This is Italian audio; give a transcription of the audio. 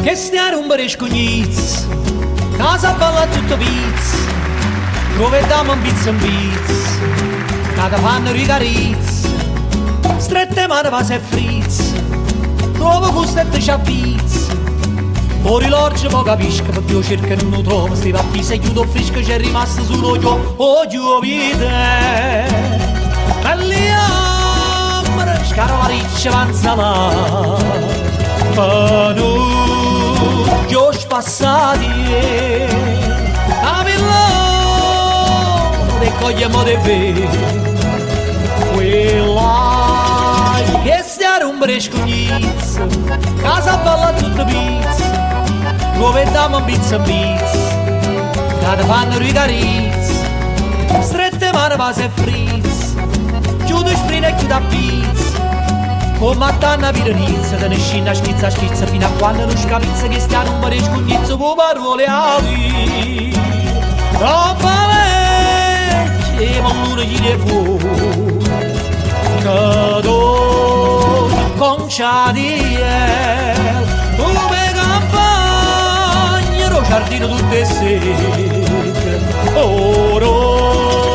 Che stiare un bere scugnizz, casa balla tutto pizz, dove damo un pizzo in pizz, cada fanno rigarizz, strette mani va se frizz, dove costette c'avvizz, fuori l'orge mo capisco, perché io cerco e non lo trovo, sti pappi se chiudo fresco c'è rimasto solo io, oh vite, belli amore, scaro la riccia avanza là. Io spassati a Milano e cogliamo di bere quella che stiare un brescugnizz casa balla tutto pizz dove diamo un pizza in pizz cada fanno rigarizz strette mani va se frizz chiudo sprina e chiudo a pizz come a tanna piranizza, te ne scina schizza schizza fino a quando non scapizza che stiano un mare scugnizzo con parole ali. Troppa vecchia, ma l'una gli ne fu, che do conciadiel, come campagna, lo giardino tutte secche, oro.